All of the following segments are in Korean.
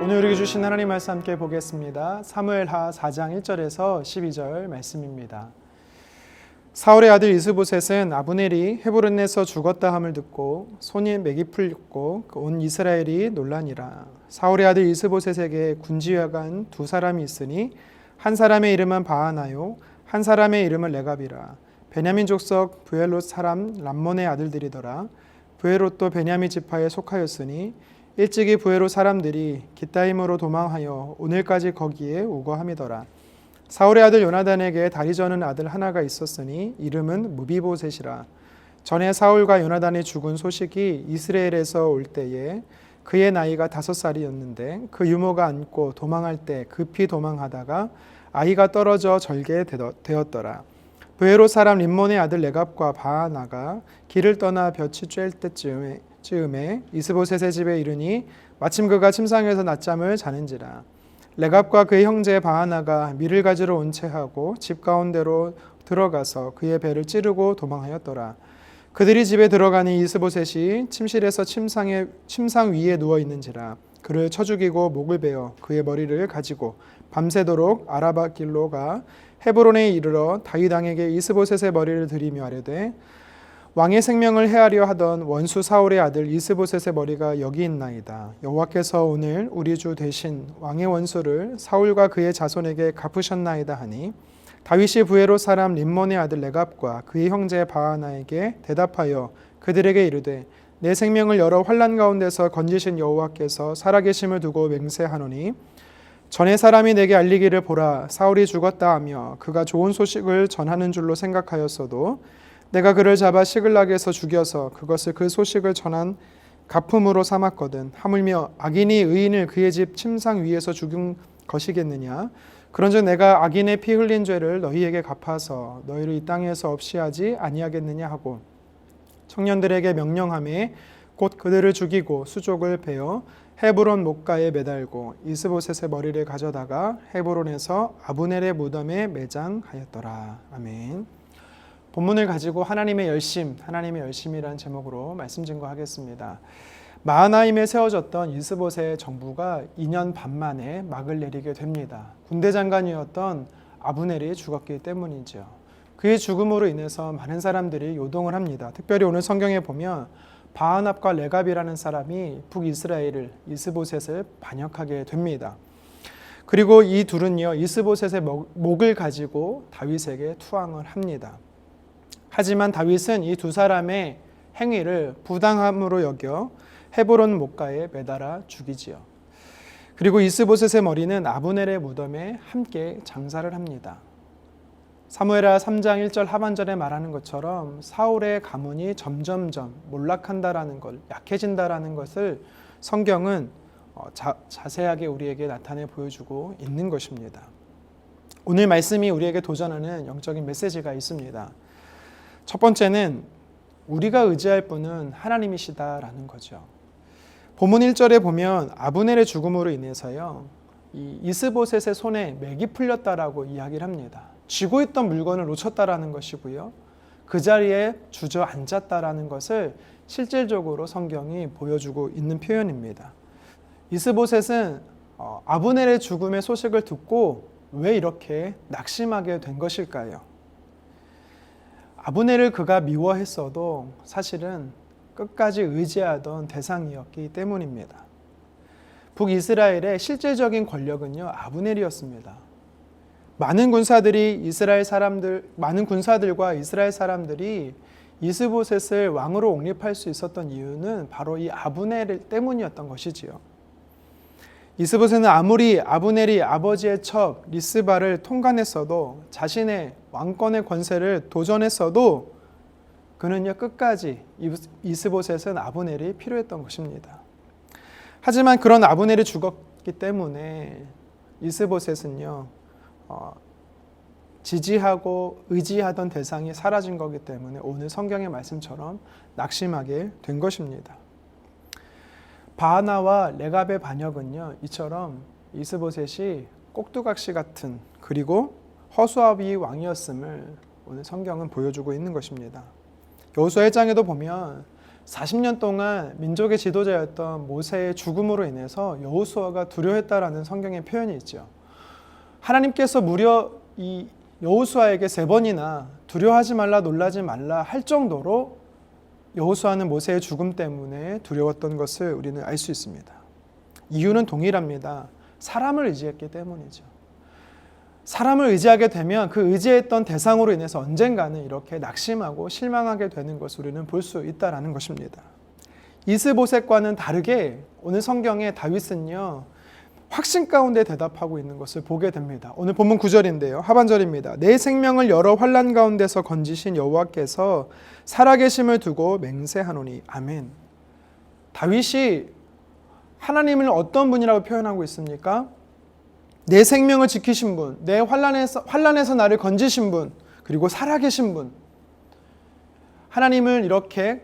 오늘 우리에게 주신 하나님 말씀 함께 보겠습니다. 사무엘하 4장 1절에서 12절 말씀입니다. 사울의 아들 이스보셋은 아브넬이 헤브론에서 죽었다 함을 듣고 손이 맥이 풀렸고 온 이스라엘이 놀라니라. 사울의 아들 이스보셋에게 군지휘관 두 사람이 있으니 한 사람의 이름은 바하나요 한 사람의 이름은 레갑이라. 베냐민 족속 브엘롯 사람 람몬의 아들들이더라. 브엘롯도 베냐민 지파에 속하였으니 일찍이 브엘롯 사람들이 깃다임으로 도망하여 오늘까지 거기에 오고 함이더라. 사울의 아들 요나단에게 다리 저는 아들 하나가 있었으니 이름은 무비보셋이라. 전에 사울과 요나단이 죽은 소식이 이스라엘에서 올 때에 그의 나이가 5살이었는데 그 유모가 안고 도망할 때 급히 도망하다가 아이가 떨어져 절개 되었더라. 브엘롯 사람 림몬의 아들 레갑과 바하나가 길을 떠나 볕이 쬐을 때쯤에 이스보셋의 집에 이르니 마침 그가 침상에서 낮잠을 자는지라. 레갑과 그의 형제 바하나가 밀을 가지러 온 채하고 집 가운데로 들어가서 그의 배를 찌르고 도망하였더라. 그들이 집에 들어가니 이스보셋이 침실에서 침상 위에 누워 있는지라. 그를 쳐 죽이고 목을 베어 그의 머리를 가지고 밤새도록 아라바 길로 가 헤브론에 이르러 다윗 왕에게 이스보셋의 머리를 들이며 아뢰되 왕의 생명을 해하려 하던 원수 사울의 아들 이스보셋의 머리가 여기 있나이다. 여호와께서 오늘 우리 주 대신 왕의 원수를 사울과 그의 자손에게 갚으셨나이다 하니 다윗이 브엘롯 사람 림몬의 아들 레갑과 그의 형제 바하나에게 대답하여 그들에게 이르되 내 생명을 여러 환난 가운데서 건지신 여호와께서 살아계심을 두고 맹세하노니 전에 사람이 내게 알리기를 보라 사울이 죽었다 하며 그가 좋은 소식을 전하는 줄로 생각하였어도 내가 그를 잡아 시글락에서 죽여서 그것을 그 소식을 전한 가품으로 삼았거든. 하물며 악인이 의인을 그의 집 침상 위에서 죽인 것이겠느냐. 그런즉 내가 악인의 피 흘린 죄를 너희에게 갚아서 너희를 이 땅에서 없이 하지 아니하겠느냐 하고 청년들에게 명령하매 곧 그들을 죽이고 수족을 베어 헤브론 목가에 매달고 이스보셋의 머리를 가져다가 헤브론에서 아브넬의 무덤에 매장하였더라. 아멘. 본문을 가지고 하나님의 열심이라는 제목으로 말씀 증거하겠습니다. 마하나임에 세워졌던 이스보셋의 정부가 2년 반 만에 막을 내리게 됩니다. 군대 장관이었던 아브넬이 죽었기 때문이죠. 그의 죽음으로 인해서 많은 사람들이 요동을 합니다. 특별히 오늘 성경에 보면 바하납과 레갑이라는 사람이 북이스라엘을 이스보셋을 반역하게 됩니다. 그리고 이 둘은요 이스보셋의 목을 가지고 다윗에게 투항을 합니다. 하지만 다윗은 이 두 사람의 행위를 부당함으로 여겨 헤브론 목가에 매달아 죽이지요. 그리고 이스보셋의 머리는 아브넬의 무덤에 함께 장사를 합니다. 사무엘하 3장 1절 하반절에 말하는 것처럼 사울의 가문이 점점점 몰락한다라는 것, 약해진다라는 것을 성경은 자세하게 우리에게 나타내 보여주고 있는 것입니다. 오늘 말씀이 우리에게 도전하는 영적인 메시지가 있습니다. 첫 번째는 우리가 의지할 분은 하나님이시다라는 거죠. 본문 1절에 보면 아브넬의 죽음으로 인해서요, 이 이스보셋의 손에 맥이 풀렸다라고 이야기를 합니다. 쥐고 있던 물건을 놓쳤다라는 것이고요. 그 자리에 주저앉았다라는 것을 실질적으로 성경이 보여주고 있는 표현입니다. 이스보셋은 아브넬의 죽음의 소식을 듣고 왜 이렇게 낙심하게 된 것일까요? 아브넬을 그가 미워했어도 사실은 끝까지 의지하던 대상이었기 때문입니다. 북이스라엘의 실질적인 권력은요 아브넬이었습니다. 많은 군사들과 이스라엘 사람들이 이스보셋을 왕으로 옹립할 수 있었던 이유는 바로 이 아브넬 때문이었던 것이지요. 이스보셋은 아무리 아브넬이 아버지의 첩 리스바를 통간했어도 자신의 왕권의 권세를 도전했어도 그는요 끝까지 이스보셋은 아브넬이 필요했던 것입니다. 하지만 그런 아브넬이 죽었기 때문에 이스보셋은요 지지하고 의지하던 대상이 사라진 거기 때문에 오늘 성경의 말씀처럼 낙심하게 된 것입니다. 바하나와 레갑의 반역은요 이처럼 이스보셋이 꼭두각시 같은 그리고 허수아비 왕이었음을 오늘 성경은 보여주고 있는 것입니다. 여호수아 1장에도 보면 40년 동안 민족의 지도자였던 모세의 죽음으로 인해서 여호수아가 두려워했다라는 성경의 표현이 있죠. 하나님께서 무려 이 여호수아에게 3번이나 두려워하지 말라, 놀라지 말라 할 정도로 여호수아는 모세의 죽음 때문에 두려웠던 것을 우리는 알 수 있습니다. 이유는 동일합니다. 사람을 의지했기 때문이죠. 사람을 의지하게 되면 그 의지했던 대상으로 인해서 언젠가는 이렇게 낙심하고 실망하게 되는 것을 우리는 볼 수 있다는 것입니다. 이스보셋과는 다르게 오늘 성경에 다윗은요, 확신 가운데 대답하고 있는 것을 보게 됩니다. 오늘 본문 9절인데요. 하반절입니다. 내 생명을 여러 환난 가운데서 건지신 여호와께서 살아계심을 두고 맹세하노니. 아멘. 다윗이 하나님을 어떤 분이라고 표현하고 있습니까? 내 생명을 지키신 분, 내 환난에서 나를 건지신 분, 그리고 살아계신 분. 하나님을 이렇게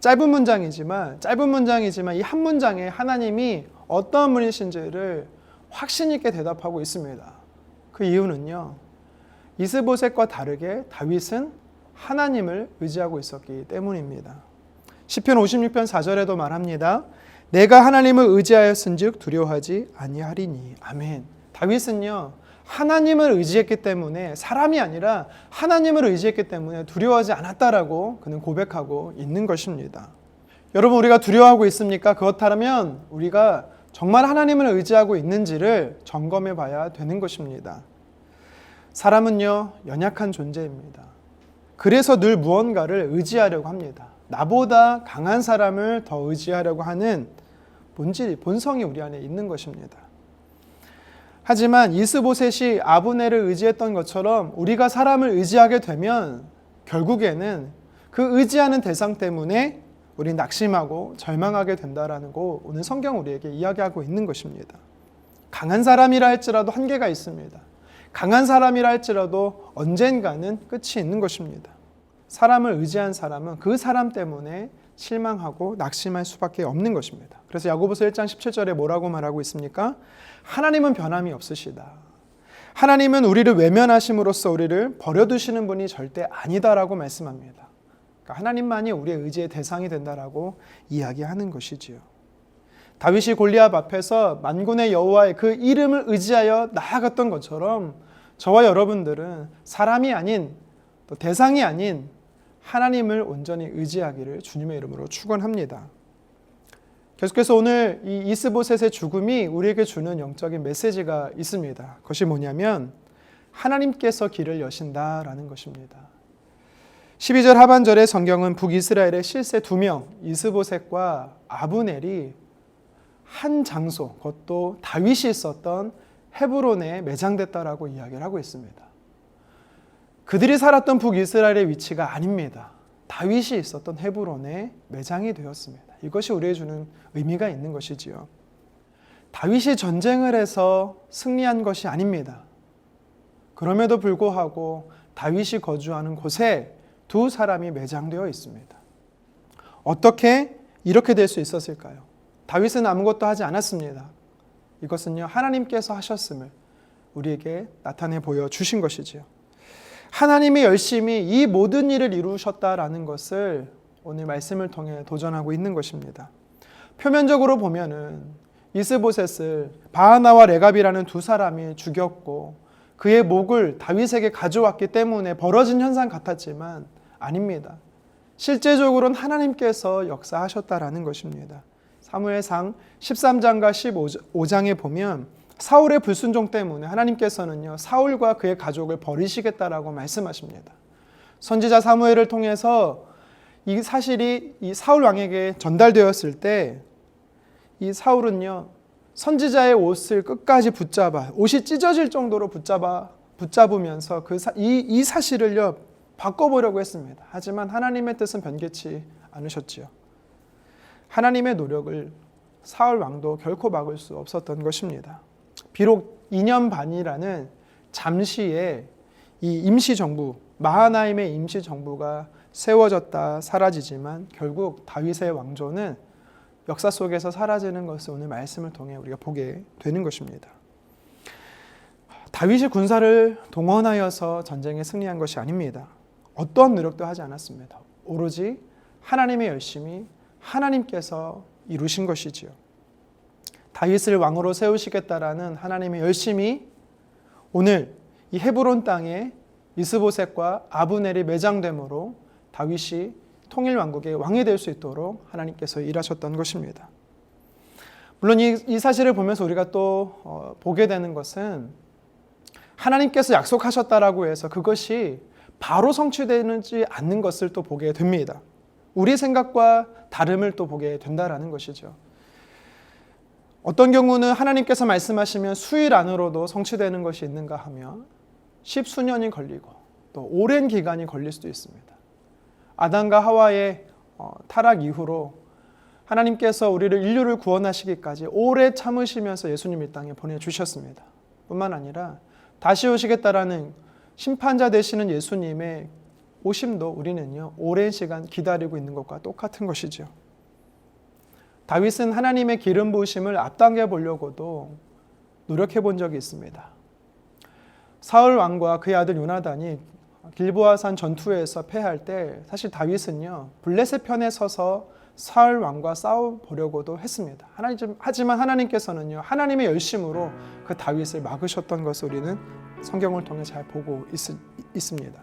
짧은 문장이지만 이 한 문장에 하나님이 어떠한 분이신지를 확신 있게 대답하고 있습니다. 그 이유는요, 이스보셋과 다르게 다윗은 하나님을 의지하고 있었기 때문입니다. 시편 56편 4절에도 말합니다. 내가 하나님을 의지하였은즉 두려워하지 아니하리니. 아멘. 다윗은요, 하나님을 의지했기 때문에, 사람이 아니라 하나님을 의지했기 때문에 두려워하지 않았다라고 그는 고백하고 있는 것입니다. 여러분, 우리가 두려워하고 있습니까? 그렇다면 우리가 정말 하나님을 의지하고 있는지를 점검해 봐야 되는 것입니다. 사람은요, 연약한 존재입니다. 그래서 늘 무언가를 의지하려고 합니다. 나보다 강한 사람을 더 의지하려고 하는 본성이 우리 안에 있는 것입니다. 하지만 이스보셋이 아브넬을 의지했던 것처럼 우리가 사람을 의지하게 되면 결국에는 그 의지하는 대상 때문에 우리 낙심하고 절망하게 된다라는 거 오늘 성경 우리에게 이야기하고 있는 것입니다. 강한 사람이라 할지라도 한계가 있습니다. 강한 사람이라 할지라도 언젠가는 끝이 있는 것입니다. 사람을 의지한 사람은 그 사람 때문에 실망하고 낙심할 수밖에 없는 것입니다. 그래서 야고보서 1장 17절에 뭐라고 말하고 있습니까? 하나님은 변함이 없으시다. 하나님은 우리를 외면하심으로써 우리를 버려두시는 분이 절대 아니다라고 말씀합니다. 그러니까 하나님만이 우리의 의지의 대상이 된다라고 이야기하는 것이지요. 다윗이 골리앗 앞에서 만군의 여호와의 그 이름을 의지하여 나아갔던 것처럼 저와 여러분들은 사람이 아닌, 또 대상이 아닌 하나님을 온전히 의지하기를 주님의 이름으로 축원합니다. 계속해서 오늘 이 이스보셋의 죽음이 우리에게 주는 영적인 메시지가 있습니다. 그것이 뭐냐면 하나님께서 길을 여신다라는 것입니다. 12절 하반절의 성경은 북이스라엘의 실세 2명 이스보셋과 아브넬이 한 장소, 그것도 다윗이 있었던 헤브론에 매장됐다라고 이야기를 하고 있습니다. 그들이 살았던 북이스라엘의 위치가 아닙니다. 다윗이 있었던 헤브론에 매장이 되었습니다. 이것이 우리에게 주는 의미가 있는 것이지요. 다윗이 전쟁을 해서 승리한 것이 아닙니다. 그럼에도 불구하고 다윗이 거주하는 곳에 두 사람이 매장되어 있습니다. 어떻게 이렇게 될 수 있었을까요? 다윗은 아무것도 하지 않았습니다. 이것은요, 하나님께서 하셨음을 우리에게 나타내 보여주신 것이지요. 하나님이 열심히 이 모든 일을 이루셨다라는 것을 오늘 말씀을 통해 도전하고 있는 것입니다. 표면적으로 보면은 이스보셋을 바하나와 레갑이라는 두 사람이 죽였고 그의 목을 다윗에게 가져왔기 때문에 벌어진 현상 같았지만 아닙니다. 실제적으로는 하나님께서 역사하셨다라는 것입니다. 사무엘상 13장과 15장에 보면 사울의 불순종 때문에 하나님께서는요, 사울과 그의 가족을 버리시겠다라고 말씀하십니다. 선지자 사무엘을 통해서 이 사실이 이 사울 왕에게 전달되었을 때 이 사울은요, 선지자의 옷을 끝까지 붙잡아, 옷이 찢어질 정도로 붙잡으면서 이 사실을요, 바꿔보려고 했습니다. 하지만 하나님의 뜻은 변개치 않으셨지요. 하나님의 노력을 사울 왕도 결코 막을 수 없었던 것입니다. 비록 2년 반이라는 잠시의 이 임시정부, 마하나임의 임시정부가 세워졌다 사라지지만 결국 다윗의 왕조는 역사 속에서 사라지는 것을 오늘 말씀을 통해 우리가 보게 되는 것입니다. 다윗이 군사를 동원하여서 전쟁에 승리한 것이 아닙니다. 어떠한 노력도 하지 않았습니다. 오로지 하나님의 열심이 하나님께서 이루신 것이지요. 다윗을 왕으로 세우시겠다라는 하나님의 열심이 오늘 이 헤브론 땅에 이스보셋과 아브넬이 매장됨으로 다윗이 통일 왕국의 왕이 될 수 있도록 하나님께서 일하셨던 것입니다. 물론 이 사실을 보면서 우리가 또 보게 되는 것은 하나님께서 약속하셨다라고 해서 그것이 바로 성취되지 않는 것을 또 보게 됩니다. 우리의 생각과 다름을 또 보게 된다라는 것이죠. 어떤 경우는 하나님께서 말씀하시면 수일 안으로도 성취되는 것이 있는가 하면 십수년이 걸리고 또 오랜 기간이 걸릴 수도 있습니다. 아담과 하와의 타락 이후로 하나님께서 우리를 인류를 구원하시기까지 오래 참으시면서 예수님 이 땅에 보내주셨습니다. 뿐만 아니라 다시 오시겠다라는 심판자 되시는 예수님의 오심도 우리는요 오랜 시간 기다리고 있는 것과 똑같은 것이죠. 다윗은 하나님의 기름 부으심을 앞당겨 보려고도 노력해 본 적이 있습니다. 사울 왕과 그의 아들 요나단이 길보아산 전투에서 패할 때 사실 다윗은요 블레셋 편에 서서 사울 왕과 싸워보려고도 했습니다. 하지만 하나님께서는요 하나님의 열심으로 그 다윗을 막으셨던 것을 우리는 성경을 통해 잘 보고 있습니다.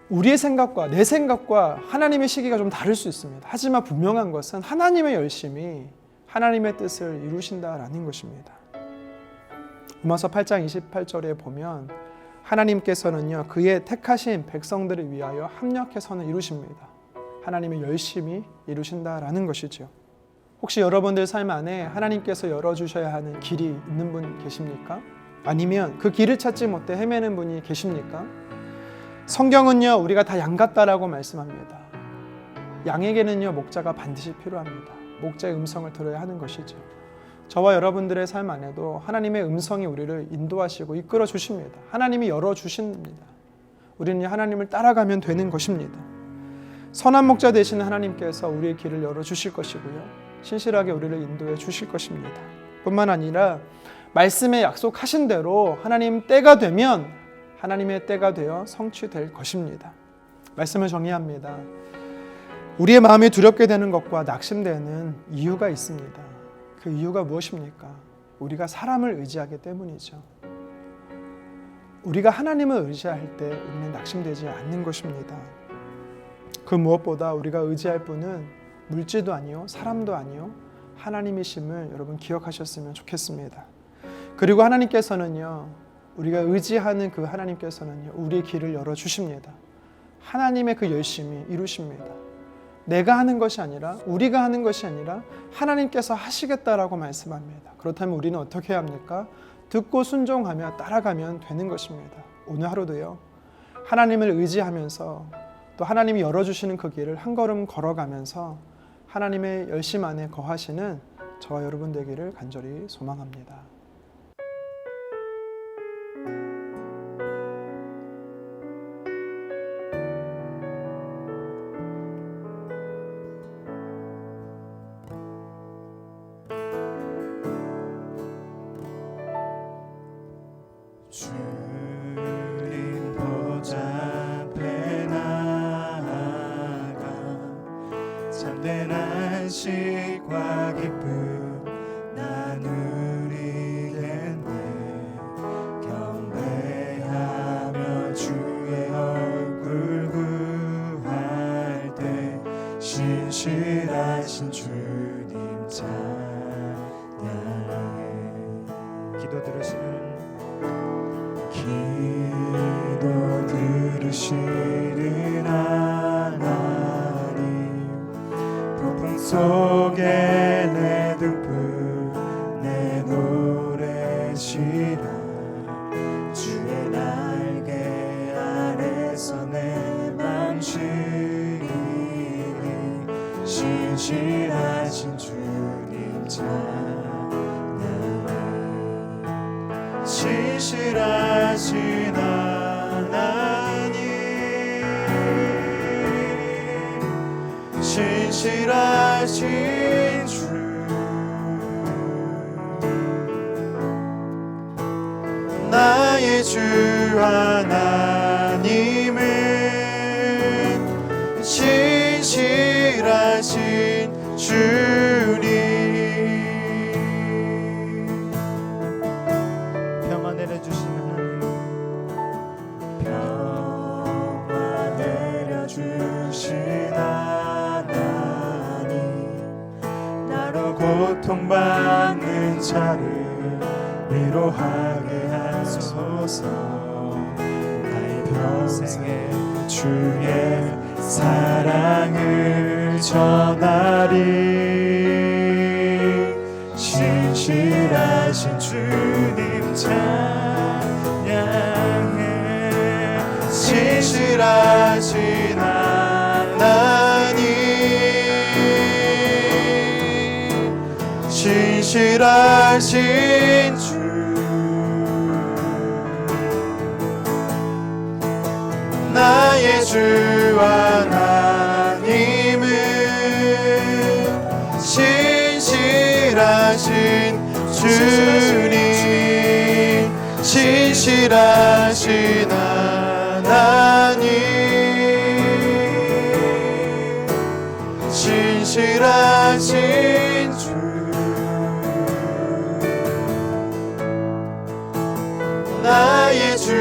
우리의 생각과 내 생각과 하나님의 시기가 좀 다를 수 있습니다. 하지만 분명한 것은 하나님의 열심이 하나님의 뜻을 이루신다라는 것입니다. 로마서 8장 28절에 보면 하나님께서는요 그의 택하신 백성들을 위하여 합력해서는 이루십니다. 하나님의 열심히 이루신다라는 것이죠. 혹시 여러분들 삶 안에 하나님께서 열어주셔야 하는 길이 있는 분 계십니까? 아니면 그 길을 찾지 못해 헤매는 분이 계십니까? 성경은요 우리가 다 양 같다라고 말씀합니다. 양에게는요 목자가 반드시 필요합니다. 목자의 음성을 들어야 하는 것이죠. 저와 여러분들의 삶 안에도 하나님의 음성이 우리를 인도하시고 이끌어 주십니다. 하나님이 열어주십니다. 우리는 하나님을 따라가면 되는 것입니다. 선한 목자 되시는 하나님께서 우리의 길을 열어주실 것이고요. 신실하게 우리를 인도해 주실 것입니다. 뿐만 아니라 말씀에 약속하신 대로 하나님 때가 되면 하나님의 때가 되어 성취될 것입니다. 말씀을 정리합니다. 우리의 마음이 두렵게 되는 것과 낙심되는 이유가 있습니다. 그 이유가 무엇입니까? 우리가 사람을 의지하기 때문이죠. 우리가 하나님을 의지할 때 우리는 낙심되지 않는 것입니다. 그 무엇보다 우리가 의지할 분은 물질도 아니요 사람도 아니요 하나님이심을 여러분 기억하셨으면 좋겠습니다. 그리고 하나님께서는요 우리가 의지하는 그 하나님께서는요 우리의 길을 열어주십니다. 하나님의 그 열심히 이루십니다. 내가 하는 것이 아니라 우리가 하는 것이 아니라 하나님께서 하시겠다라고 말씀합니다. 그렇다면 우리는 어떻게 해야 합니까? 듣고 순종하며 따라가면 되는 것입니다. 오늘 하루도요 하나님을 의지하면서 또 하나님이 열어주시는 그 길을 한 걸음 걸어가면서 하나님의 열심 안에 거하시는 저와 여러분 되기를 간절히 소망합니다. 주님 보좌 앞에 나아가 참된 안식과 기쁨 나누리겠네. 경배하며 주의 얼굴 구할 때 신실하신 주님 찬양해. 기도 들으시는 하나님, 폭풍 속에 내 등불 내 노래시라. 주의 날개 아래서 내 맘 쉬니 신실하신 주님 찬양해. 신실하신 신실하신 주 나의 주 하나님은 기도하게 하소서. 나의 평생에 주의 사랑을 전하리. 신실하신 주님 찬양해. 신실하신 하나님, 신실하신 주, 나의 주 하나님은 신실하신 주님, 신실하신 하나님, 신실하신 주, 나의 주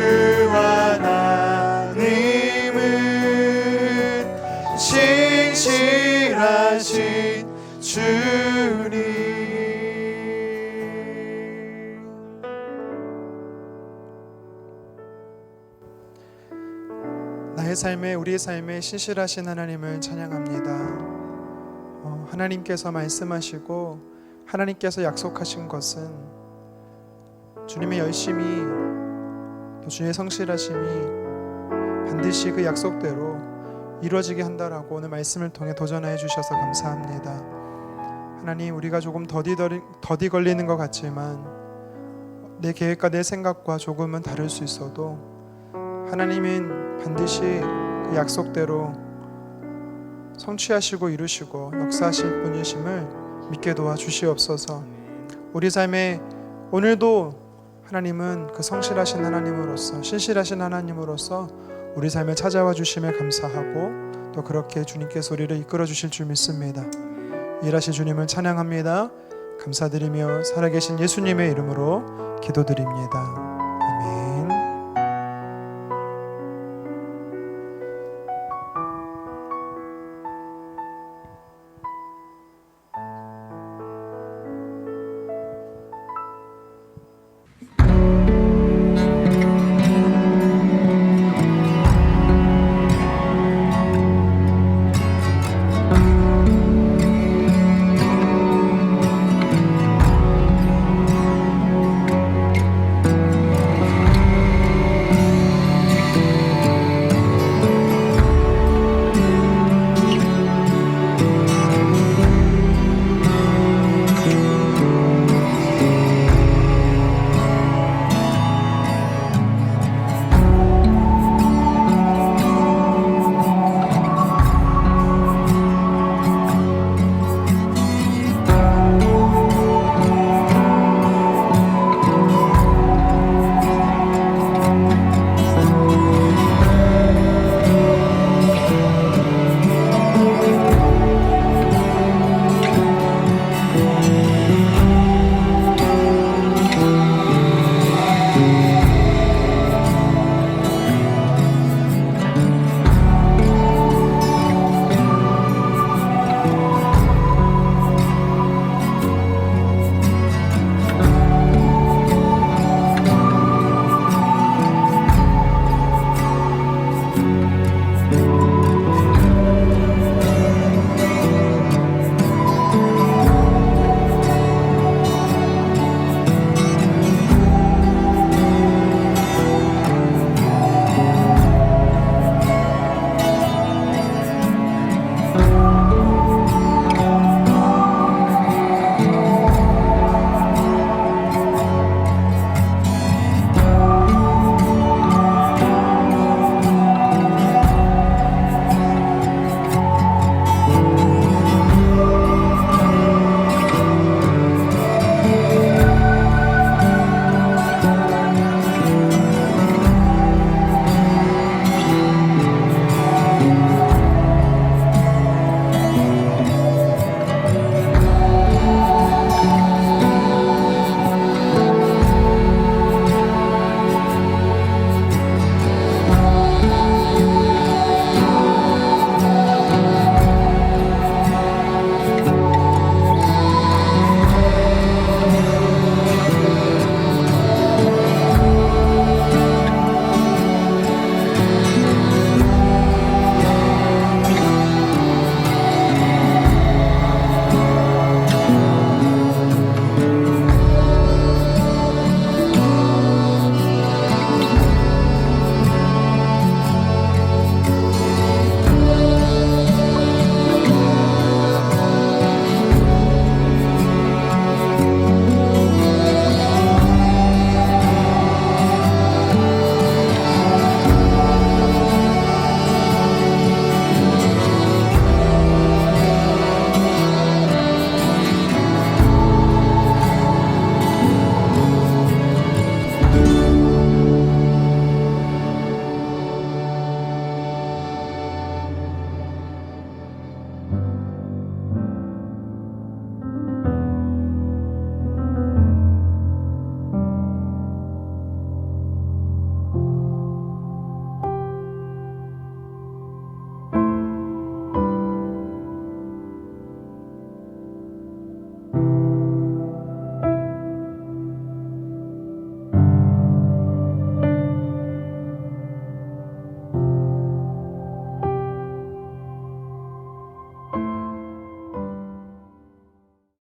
하나님은 신실하신 주님. 나의 삶에, 우리의 삶에 신실하신 하나님을 찬양합니다. 하나님께서 말씀하시고 하나님께서 약속하신 것은 주님의 열심이, 또 주의 성실하심이 반드시 그 약속대로 이루어지게 한다라고 오늘 말씀을 통해 도전해 주셔서 감사합니다. 하나님, 우리가 조금 더디 걸리는 것 같지만 내 계획과 내 생각과 조금은 다를 수 있어도 하나님은 반드시 그 약속대로 성취하시고 이루시고 역사하실 분이심을 믿게 도와주시옵소서. 우리 삶에 오늘도 하나님은 그 성실하신 하나님으로서, 신실하신 하나님으로서 우리 삶에 찾아와 주심에 감사하고 또 그렇게 주님께서 우리를 이끌어 주실 줄 믿습니다. 일하실 주님을 찬양합니다. 감사드리며 살아계신 예수님의 이름으로 기도드립니다.